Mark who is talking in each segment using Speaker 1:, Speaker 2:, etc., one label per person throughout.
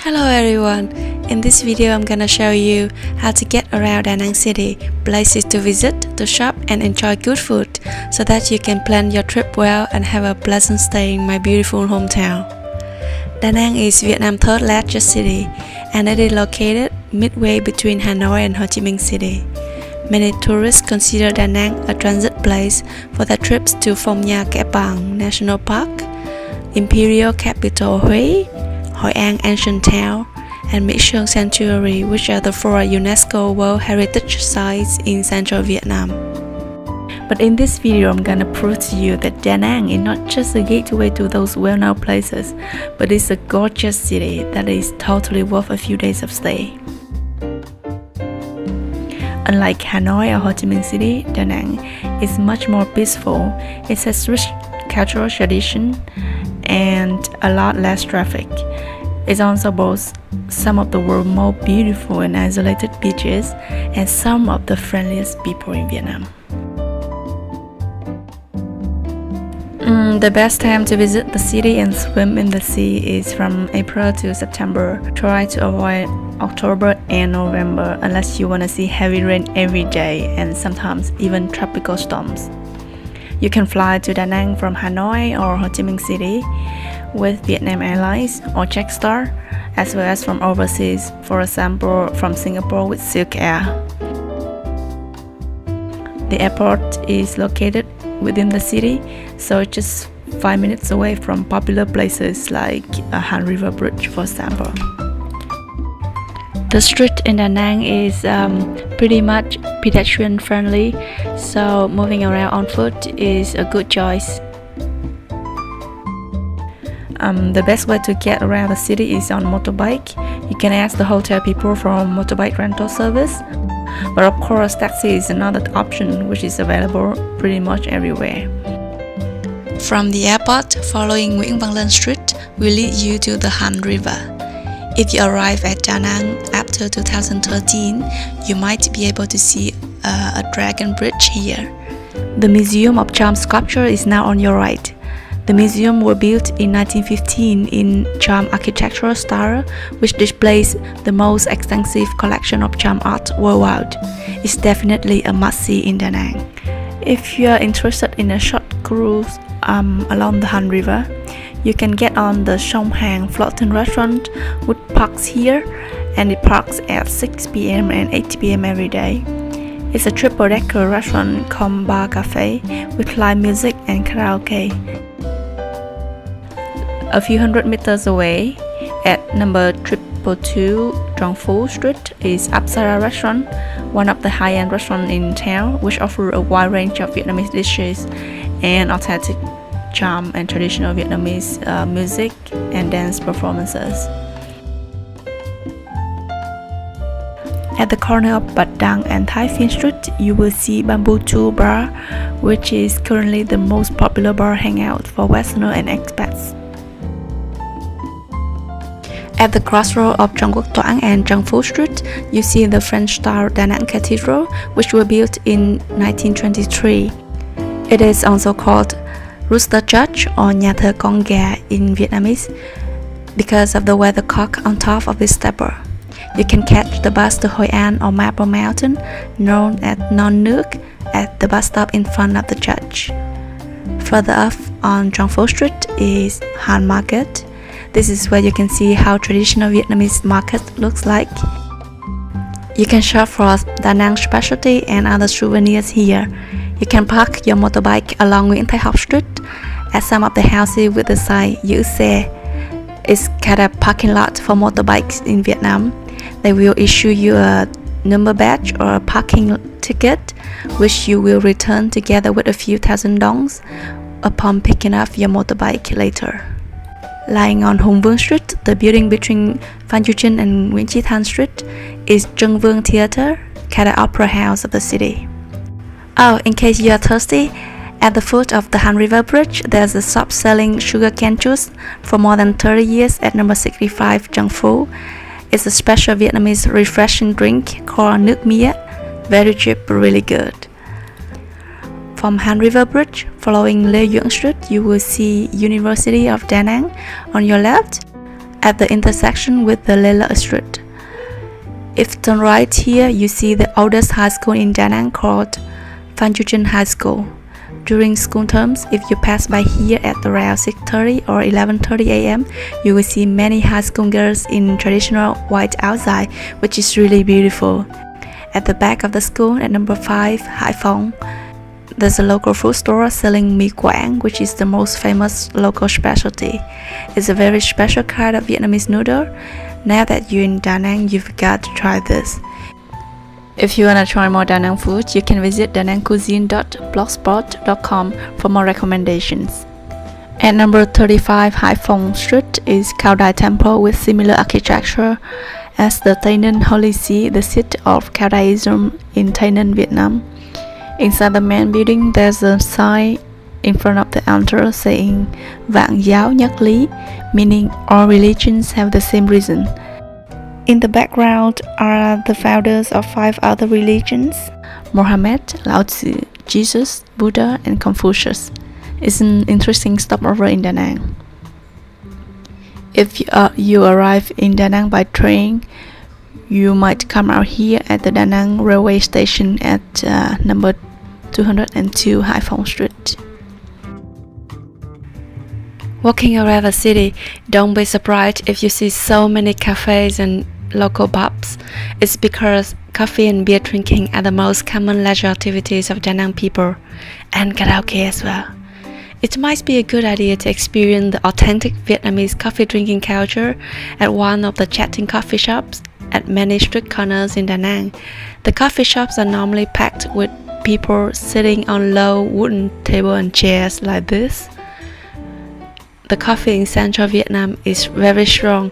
Speaker 1: Hello everyone, in this video I'm gonna show you how to get around Da Nang city, places to visit, to shop and enjoy good food so that you can plan your trip well and have a pleasant stay in my beautiful hometown. Da Nang is Vietnam's third largest city and it is located midway between Hanoi and Ho Chi Minh City. Many tourists consider Da Nang a transit place for their trips to Phong Nha Kẻ Bàng National Park, Imperial Capital Huế, Hội An Ancient Town, and My Sơn Sanctuary, which are the four UNESCO World Heritage Sites in central Vietnam. But in this video, I'm gonna prove to you that Da Nang is not just a gateway to those well-known places, but it's a gorgeous city that is totally worth a few days of stay. Unlike Hanoi or Ho Chi Minh City, Da Nang is much more peaceful. It has rich cultural tradition and a lot less traffic. It also boasts some of the world's most beautiful and isolated beaches and some of the friendliest people in Vietnam. The best time to visit the city and swim in the sea is from April to September. Try to avoid October and November unless you want to see heavy rain every day and sometimes even tropical storms. You can fly to Da Nang from Hanoi or Ho Chi Minh City with Vietnam Airlines or Jetstar, as well as from overseas, for example from Singapore with Silk Air. The airport is located within the city, so it's just 5 minutes away from popular places like Han River Bridge, for example. The street in Da Nang is pretty much pedestrian friendly, so moving around on foot is a good choice. The best way to get around the city is on motorbike. You can ask the hotel people from motorbike rental service, but of course taxi is another option which is available pretty much everywhere. From the airport, following Nguyễn Văn Linh Street will lead you to the Han River. If you arrive at Da Nang after 2013, you might be able to see a dragon bridge here. The Museum of Charm sculpture is now on your right. The museum was built in 1915 in charm architectural style, which displays the most extensive collection of charm art worldwide. It's definitely a must-see in Da Nang. If you are interested in a short cruise along the Han River, you can get on the Sông Hàn floating restaurant, which parks here, and it parks at 6 p.m. and 8 p.m. every day. It's a triple-decker restaurant cum bar cafe with live music and karaoke. A few hundred meters away, at number 222 Truong Phu Street, is Apsara Restaurant, one of the high-end restaurants in town, which offers a wide range of Vietnamese dishes and authentic charm and traditional Vietnamese music and dance performances. At the corner of Bạch Đằng and Thái Phiên Street, you will see Bamboo 2 Bar, which is currently the most popular bar hangout for Westerners and expats. At the crossroad of Trung Quốc Toảng and Trung Phu Street, you see the French-style Da Nang Cathedral, which was built in 1923. It is also called Rooster Church or Nhà thờ con gà in Vietnamese because of the weathercock on top of its steeple. You can catch the bus to Hội An or Marble Mountain, known as Non Nước, at the bus stop in front of the church. Further up on Trung Phu Street is Han Market. This is where you can see how traditional Vietnamese market looks like. You can shop for Da Nang specialty and other souvenirs here. You can park your motorbike along Nguyễn Thái Học Street at some of the houses with the sign Giữ xe. It's kind of parking lot for motorbikes in Vietnam. They will issue you a number badge or a parking ticket, which you will return together with a few thousand dongs upon picking up your motorbike later. Lying on Hùng Vương Street, the building between Phan Chu Trinh and Nguyễn Chí Thanh Street, is Trân Vương Theatre, kind of opera house of the city. Oh, in case you are thirsty, at the foot of the Han River Bridge, there's a shop selling sugarcane juice for more than 30 years at number 65 Trung Phu. It's a special Vietnamese refreshing drink called nước mía, very cheap but really good. From Han River Bridge, following Lê Duẩn Street, you will see University of Da Nang on your left, at the intersection with the Lela Street. If turn right here, you see the oldest high school in Da Nang called Phan Chu Trinh High School. During school terms, if you pass by here at around 6:30 or 11:30 a.m., you will see many high school girls in traditional white outside, which is really beautiful. At the back of the school at number 5, Hai Phong, there's a local food store selling mì Quảng, which is the most famous local specialty. It's a very special kind of Vietnamese noodle. Now that you're in Da Nang, you've got to try this. If you wanna try more Da Nang food, you can visit danangcuisine.blogspot.com for more recommendations. At number 35 Hai Phong Street is Khao Dai Temple with similar architecture as the Tây Ninh Holy See, the seat of Khao Daism in Tây Ninh, Vietnam. Inside the main building, there's a sign in front of the altar saying Vạn giáo nhất lý, meaning all religions have the same reason. In the background are the founders of 5 other religions: Mohammed, Lao Tzu, Jesus, Buddha, and Confucius. It's an interesting stopover in Da Nang. If you arrive in Da Nang by train, you might come out here at the Da Nang railway station at number 202 Hai Phong Street. Walking around the city, don't be surprised if you see so many cafes and local pubs. It's because coffee and beer drinking are the most common leisure activities of Da Nang people, and karaoke as well. It might be a good idea to experience the authentic Vietnamese coffee drinking culture at one of the chatting coffee shops at many street corners in Da Nang. The coffee shops are normally packed with people sitting on low wooden tables and chairs like this. The coffee in central Vietnam is very strong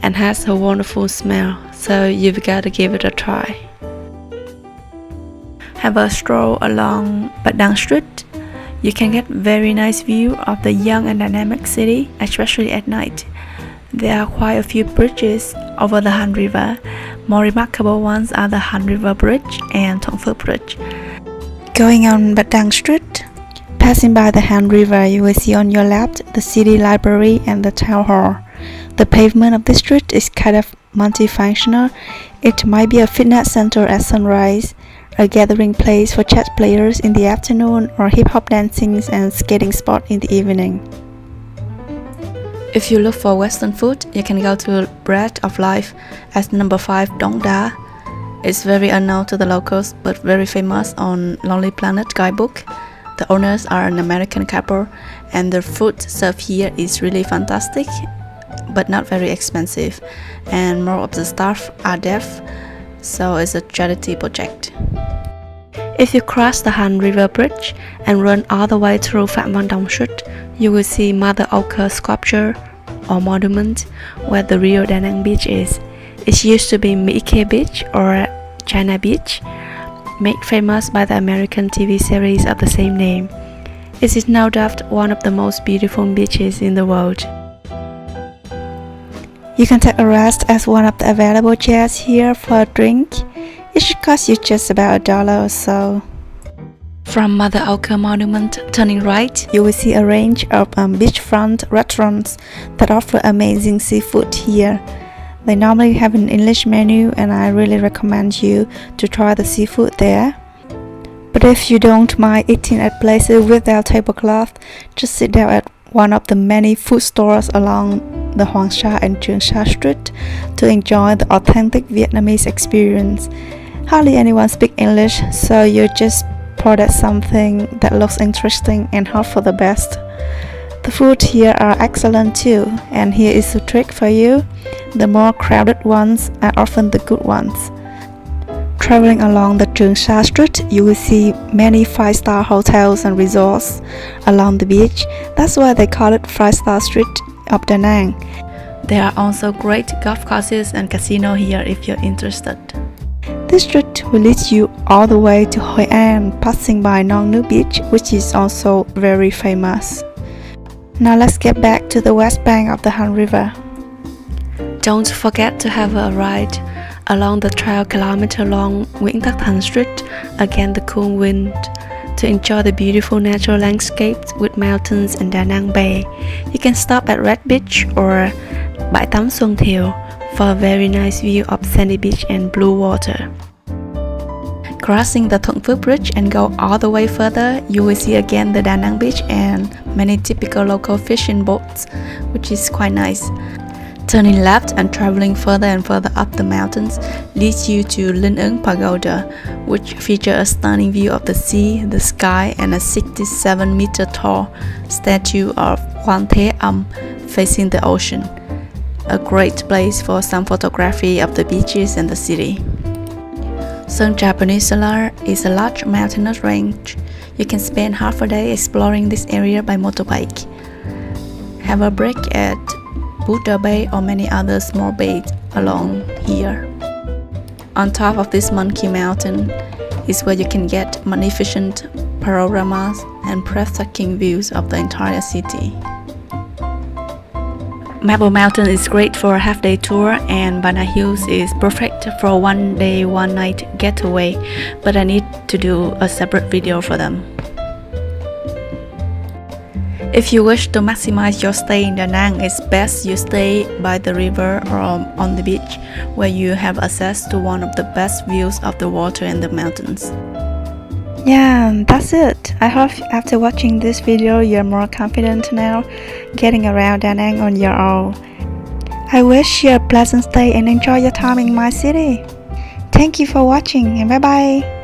Speaker 1: and has a wonderful smell, so you've got to give it a try. Have a stroll along Bạch Đằng Street. You can get very nice view of the young and dynamic city, especially at night. There are quite a few bridges over the Han River. More remarkable ones are the Han River Bridge and Thuận Phước Bridge. Going on Bạch Đằng Street, passing by the Han River, you will see on your left the city library and the town hall. The pavement of this street is kind of multifunctional. It might be a fitness center at sunrise, a gathering place for chess players in the afternoon, or hip-hop dancing and skating spot in the evening. If you look for Western food, you can go to Bread of Life at number 5 Dong Da. It's very unknown to the locals, but very famous on Lonely Planet guidebook. The owners are an American couple, and the food served here is really fantastic, but not very expensive, and more of the staff are deaf, so it's a charity project. If you cross the Han River Bridge and run all the way through Phạm Văn Đồng Street, you will see Mother Ochre sculpture or monument where the real Da Nang beach is. It used to be Mỹ Khê Beach or China Beach, made famous by the American TV series of the same name. It is no doubt one of the most beautiful beaches in the world. You can take a rest at one of the available chairs here for a drink. It should cost you just about $1 or so. From Mother Ochre Monument, turning right, you will see a range of beachfront restaurants that offer amazing seafood here. They normally have an English menu, and I really recommend you to try the seafood there. But if you don't mind eating at places without tablecloth, just sit down at one of the many food stores along the Hoàng Sa and Trường Sa Street to enjoy the authentic Vietnamese experience. Hardly anyone speaks English, so you just order something that looks interesting and hope for the best. The food here are excellent too, and here is a trick for you. The more crowded ones are often the good ones. Traveling along the Trường Sa Street, you will see many 5-star hotels and resorts along the beach. That's why they call it 5-star Street of Da Nang. There are also great golf courses and casino here if you're interested. This street will lead you all the way to Hội An, passing by Nong Nu Beach, which is also very famous. Now let's get back to the west bank of the Han River. Don't forget to have a ride along the 12-kilometer-long Nguyễn Tất Thành Street against the cool wind to enjoy the beautiful natural landscapes with mountains and Da Nang Bay. You can stop at Red Beach or Bãi tắm Xuân Thiều for a very nice view of sandy beach and blue water. Crossing the Thuận Phước Bridge and go all the way further, you will see again the Da Nang beach and many typical local fishing boats, which is quite nice. Turning left and traveling further and further up the mountains leads you to Linh Ứng Pagoda, which features a stunning view of the sea, the sky, and a 67-meter tall statue of Quan Thế Âm facing the ocean. A great place for some photography of the beaches and the city. Sơn Trà Peninsula is a large mountainous range. You can spend half a day exploring this area by motorbike. Have a break at Buddha Bay or many other small bays along here. On top of this monkey mountain is where you can get magnificent panoramas and breathtaking views of the entire city. Marble Mountain is great for a half-day tour, and Bana Hills is perfect for a one-day, one-night getaway, but I need to do a separate video for them. If you wish to maximize your stay in Da Nang, it's best you stay by the river or on the beach, where you have access to one of the best views of the water and the mountains. Yeah, that's it. I hope after watching this video you're more confident now getting around Da Nang on your own. I wish you a pleasant stay and enjoy your time in my city. Thank you for watching and bye bye.